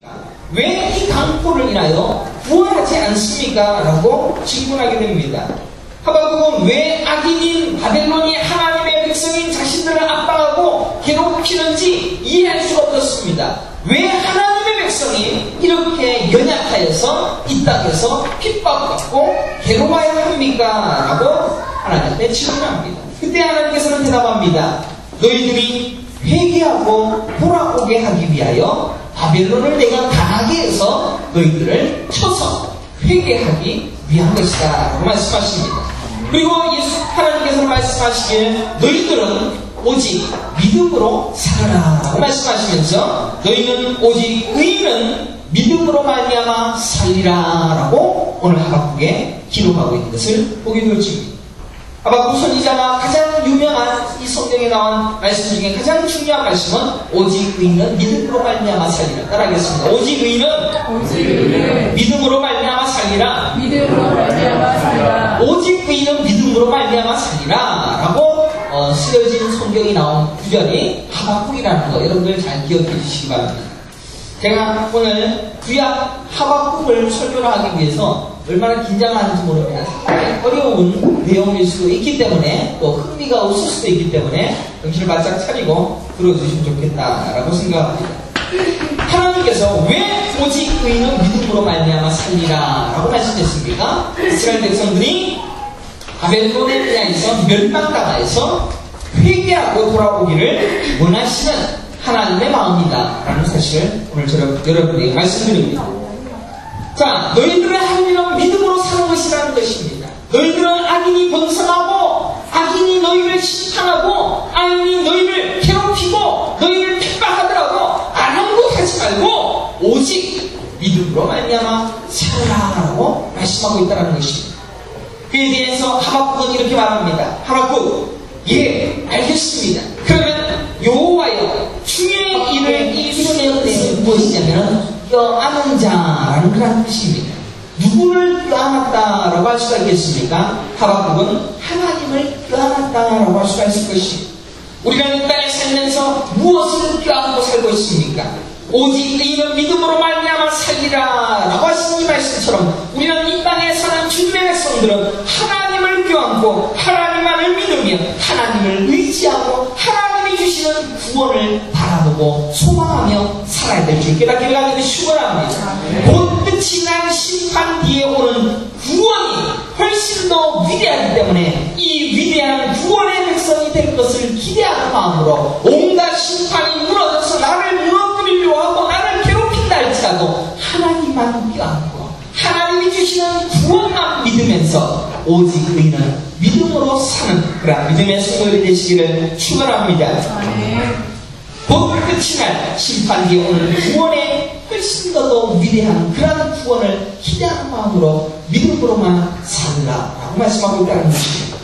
왜 이 강포를 인하여 구원하지 않습니까? 라고 질문하게 됩니다. 하박국은 왜 악인인 바벨론이 하나님의 백성인 자신들을 압박하고 괴롭히는지 이해할 수가 없었습니다. 왜 하나님의 백성이 이렇게 연약하여서 이 땅에서 핍박받고 괴로워야 합니까? 라고 하나님께 질문합니다. 그때 하나님께서는 대답합니다. 너희들이 회개하고 돌아오게 하기 위하여 바벨론을 내가 강하게 해서 너희들을 쳐서 회개하기 위한 것이다 라고 말씀하십니다. 그리고 하나님께서 말씀하시기를 너희들은 오직 믿음으로 살아라 라고 말씀하시면서 너희는 오직 의인은 믿음으로 말미암아 살리라 라고 오늘 하박국에 기록하고 있는 것을 보게 되어집니다. 하박국 선지자가 가장 유명한 이 성경에 나온 말씀 중에 가장 중요한 말씀은 오직 의인은 믿음으로 말미암아 살리라. 따라하겠습니다. 오직 의인은 믿음으로 말미암아 살리라. 믿음으로 말미암아 살리라. 오직 의인은 믿음으로 말미암아 살리라 라고 쓰여진 성경이 나온 구절이 하박국이라는 거 여러분들 잘 기억해 주시기 바랍니다. 제가 오늘 구약 하박국을 설교를 하기 위해서 얼마나 긴장하는지 모릅니다. 상당히 어려운 내용일 수도 있기 때문에 또 흥미가 없을 수도 있기 때문에 정신을 바짝 차리고 들어주시면 좋겠다라고 생각합니다. 하나님께서 왜 오직 의인은 믿음으로 말미암아 살리라 라고 말씀했습니까? 이스라엘 백성들이 바벨론에 의해서 멸망당하여서 회개하고 돌아오기를 원하시는 하나님의 마음이다 라는 사실을 오늘 여러분에게 말씀드립니다. 자, 너희들의 할 일은 믿음으로 사는 것이라는 것입니다. 너희들은 악인이 번성하고 악인이 너희를 심판하고 악인이 너희를 괴롭히고 너희를 핍박하더라도 아랑곳하지 말고 오직 믿음으로 말미암아 살아라라고 말씀하고 있다는 것입니다. 그에 대해서 하박국은 이렇게 말합니다. 하박국, 예, 알겠습니다. 그러면 여호와여 주의 일을 이루는 것은 무엇이냐면 껴안은 자라는 그런 뜻입니다. 누구를 껴안았다라고 할 수가 있겠습니까? 하박국은 하나님을 껴안았다라고 할 수가 있을 것입니다. 우리가 이 땅에 살면서 무엇을 껴안고 살고 있습니까? 오직 의인은 믿음으로 말미암아 살리라 라고 하신 이 말씀처럼 우리는 이 땅에 사는 주님의 백성들은 하나님을 껴안고 하나님만을 믿으며 하나님을 의지하고 하나님이 주시는 구원을 바라보고 소망하며 살아야 될 줄 깨닫기를 가지고 축원합니다. 곧 끝이 난 심판 뒤에 오는 구원이 훨씬 더 위대하기 때문에 이 위대한 구원의 백성이 될 것을 기대하는 마음으로 온갖 심판이 무너져서 나를 무너뜨리려 하고 나를 괴롭힌다 할지라도 하나님만 껴안고 하나님이 주시는 구원만 믿으면서 오직 의인은 믿음으로 사는 그런 믿음의 성도들이 되시기를 축원합니다. 곧 끝이 날 심판 뒤에 오는 구원의 훨씬 더 위대한 그런 구원을 기대하는 마음으로 믿음으로만 살라라고 말씀하고 있다는 것입니다.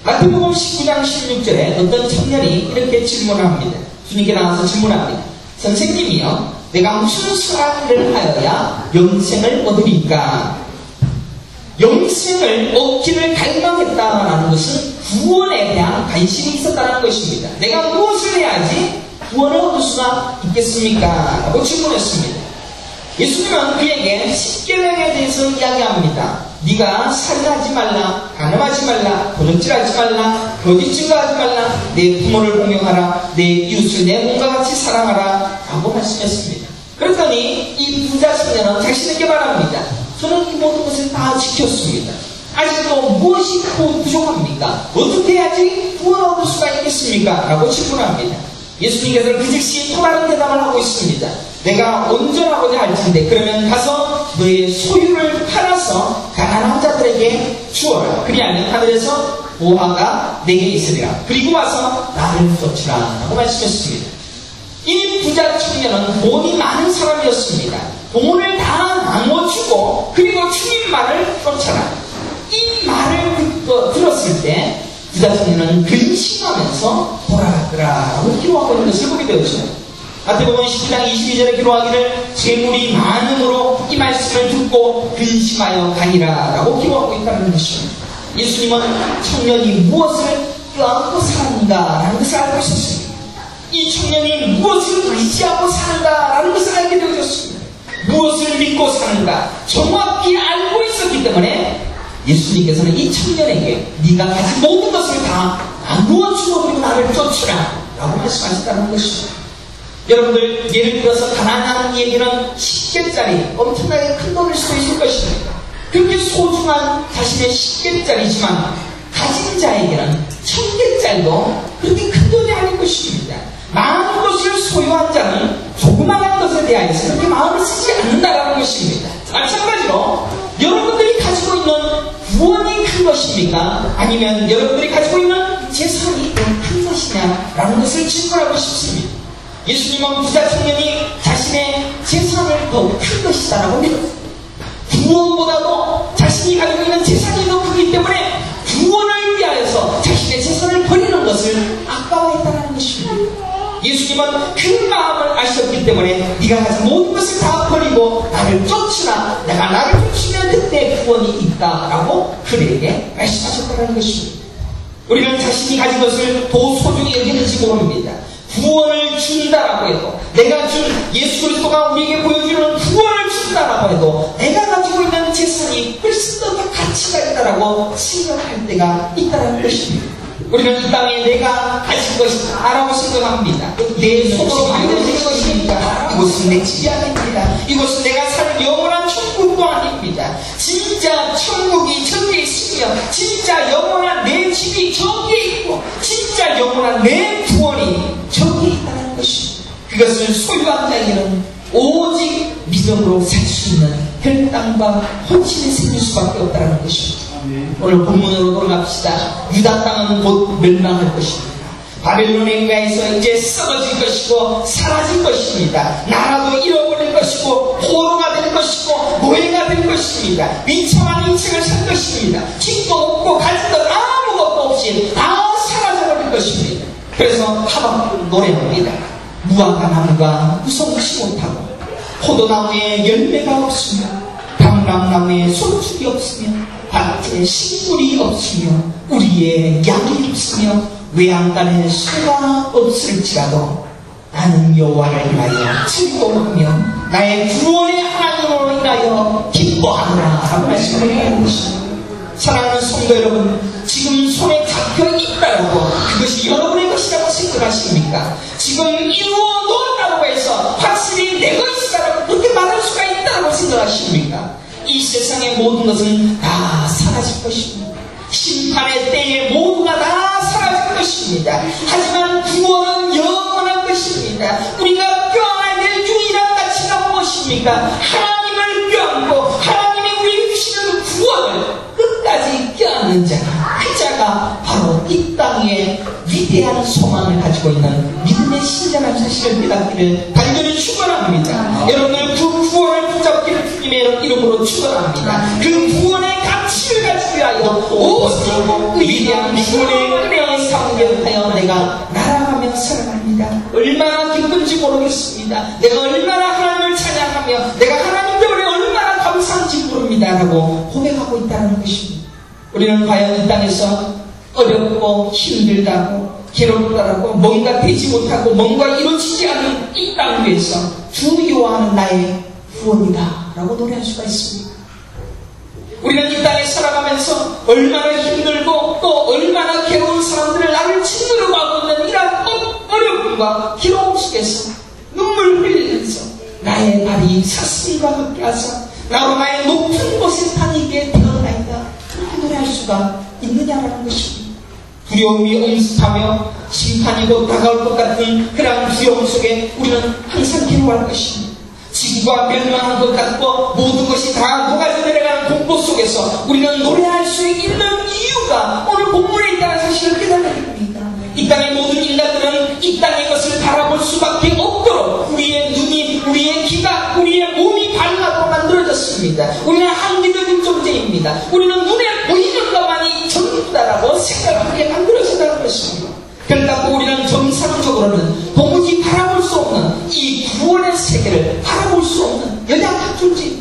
마태복음 19장 16절에 어떤 청년이 이렇게 질문합니다. 주님께 나와서 질문합니다. 선생님이요, 내가 무슨 선한 일을 하여야 영생을 얻으리까? 영생을 얻기를 갈망했다라는 것은 구원에 대한 관심이 있었다는 것입니다. 내가 무엇을 해야지 구원을 얻을 수가 있겠습니까? 라고 질문했습니다. 예수님은 그에게 십계명에 대해서 이야기합니다. 네가 살인하지 말라, 간음하지 말라, 도둑질하지 말라, 거짓 증거하지 말라, 내 부모를 공경하라, 내 이웃을 내 몸과 같이 사랑하라 라고 말씀했습니다. 그랬더니 이 부자 청년은 자신에게 말합니다. 저는 이 모든 것을 다 지켰습니다. 아직도 무엇이 부족합니까? 어떻게 해야지 구원 얻을 수가 있겠습니까? 라고 질문합니다. 예수님께서는 그 즉시 또 다른 대답을 하고 있습니다. 내가 온전하고자 할 텐데 그러면 가서 너의 소유를 팔아서 가난한 자들에게 주어라. 그리하면 하늘에서 보화가 내게 있으리라. 그리고 와서 나를 쫓으라 라고 말씀했습니다. 이 부자 청년은 돈이 많은 사람이었습니다. 돈을 다 나눠주고 그리고 주님 말을 쫓아라. 이 말을 들었을 때 부자 청년은 근심하면서 돌아가더라 라고 기록하고 있는 것을 보게 되었죠. 마태복음 19장 22절에 기록하기를 재물이 많음으로 이 말씀을 듣고 근심하여 가니라 라고 기록하고 있다는 것입니다. 예수님은 청년이 무엇을 껴안고 사는가 라는 것을 알고 있었습니다. 이 청년이 무엇을 의지하고 사는가 라는 것을 알게 되어졌습니다. 무엇을 믿고 사는가 정확히 알고 있었기 때문에 예수님께서는 이 청년에게 네가 가진 모든 것을 다 나누어 주어 그리고 나를 쫓으라 라고 말씀하셨다는 것입니다. 여러분들 예를 들어서 가난한 이에게는 10개짜리 엄청나게 큰 돈일 수도 있을 것입니다. 그렇게 소중한 자신의 10개짜리지만 가진 자에게는 1000개짜리도 그렇게 큰 돈이 아닌 것입니다. 많은 것을 소유한 자는 조그마한 것에 대하여서 그렇게 마음을 쓰지 않는다라는 것입니다. 마찬가지로 여러분들이 가지고 있는 구원이 큰 것입니까? 아니면 여러분들이 가지고 있는 재산이 큰 것이냐라는 것을 질문하고 싶습니다. 예수님은 부자 청년이 자신의 재산을 더 큰 것이다라고 믿었습니다. 구원보다도 자신이 가지고 있는 재산이 더 크기 때문에 구원을 위하여서 자신의 재산을 버리는 것을 아까워했다는 것입니다. 예수님은 그 마음을 아셨기 때문에 네가 가진 모든 것을 다 버리고 나를 쫓으라, 내가 나를 쫓으면 그때 구원이 있다라고 그에게 말씀하셨다는 것입니다. 우리는 자신이 가진 것을 더 소중히 여기는지 모릅니다. 구원을 준다라고 해도, 내가 준 예수 그리스도가 우리에게 보여주는 구원을 준다라고 해도 내가 가지고 있는 재산이 훨씬 더 가치가 있다라고 생각할 때가 있다는 것입니다. 우리는 이 땅에 내가 가진 것이다라고 생각합니다. 내 손으로 만들어진 것입니다. 이곳은 내 집이 아닙니다. 이곳은 내가 살 영원한 천국도 아닙니다. 진짜 천국이 저기에 있으며 진짜 영원한 내 집이 저기에 있고 진짜 영원한 내 구원이 저기에 있다는 것입니다. 그것을 소유한 자에게는 오직 믿음으로 살 수 있는 혈당과 혼신이 생길 수밖에 없다는 것입니다. 오늘 본문으로 돌아갑시다. 유다 땅은 곧 멸망할 것입니다. 바벨론에 의해서 이제 썩어질 것이고 사라질 것입니다. 나라도 잃어버릴 것이고 포로가 될 것이고 노예가 될 것입니다. 비참한 인생을 살 것입니다. 집도 없고 가진 것 아무것도 없이 다 사라져버릴 것입니다. 그래서 하박국 노래합니다. 무화과 나무가 무성치 못하고 포도나무에 열매가 없으며 감람나무에 소축이 없으며 밭에 식물이 없으며 우리의 양이 없으며 외양간에 소가 없을지라도 나는 여호와를 인하여 즐거워하며 나의 구원의 하나님으로 인하여 기뻐하노라 라고 말씀하는 것입니다. 사랑하는 성도 여러분, 지금 손에 잡혀 있다고 그것이 여러분의 것이라고 생각하십니까? 지금 이루어 놓았다고 해서 확실히 내 것이다라고 그렇게 말할 수가 있다고 생각하십니까? 이 세상의 모든 것은 다 사라질 것입니다. 심판의 때에 모두가 다 사라질 것입니다. 하지만 구원은 영원한 것입니다. 우리가 껴안아야 될 유일한 가치가 무엇입니까? 하나님을 껴안고 하나님이 우리에게 주시는 구원을 끝까지 껴안는 자, 그 자가 바로 이 땅에 위대한 소망을 가지고 있는 믿음의 신자라는 사실을 깨닫기를 간절히 축원합니다. 여러분들 그 구원을 붙잡기를 주님의 이름으로 축원합니다. 그 구원의 가치를 가지기 위하여 오직 위대한 구원의 은혜에 상대하여 내가 날아가며 살아갑니다. 얼마나 기쁜지 모르겠습니다. 내가 얼마나 하나님을 찬양하며 내가 하나님 때문에 얼마나 감사한지 모릅니다 라고 고백하고 있다는 것입니다. 우리는 과연 이 땅에서 어렵고 힘들다고 괴롭다라고 뭔가 되지 못하고 뭔가 이루어지지 않는 이 땅 위에서 주 여호와는 나의 구원이다 라고 노래할 수가 있습니다. 우리는 이 땅에 살아가면서 얼마나 힘들고 또 얼마나 괴로운 사람들을 나를 짓누르고 하고 있는 이런 어려움과 괴로움 속에서 눈물 흘리면서 나의 발이 사슴과 함께 하사 나로 나의 높은 곳에 다니게 되었나이다 그렇게 노래할 수가 있느냐라는 것입니다. 두려움이 엄습하며 심판이 곧 다가올 것 같은 그런 두려움 속에 우리는 항상 괴로워할 것입니다. 지구가 멸망한 것 같고 모든 것이 다 녹아져 내려가는 공포 속에서 우리는 노래할 수 있는 이유가 오늘 본문에 있다는 사실을 깨달아야 됩니다. 이 땅의 모든 인간들은 이 땅의 것을 바라볼 수밖에 없도록 우리의 눈이, 우리의 귀가, 우리의 몸이 밝아도 만들어졌습니다. 우리는 한계적인 존재입니다. 우리는 눈에 보이는 것만이 전부다라고 생각하게 만들어진다는 것입니다. 그렇다고 우리는 정상적으로는 도무지 바라볼 수 없는 이 구원의 세계를 바라볼 수 없는 연약한 존재입니다.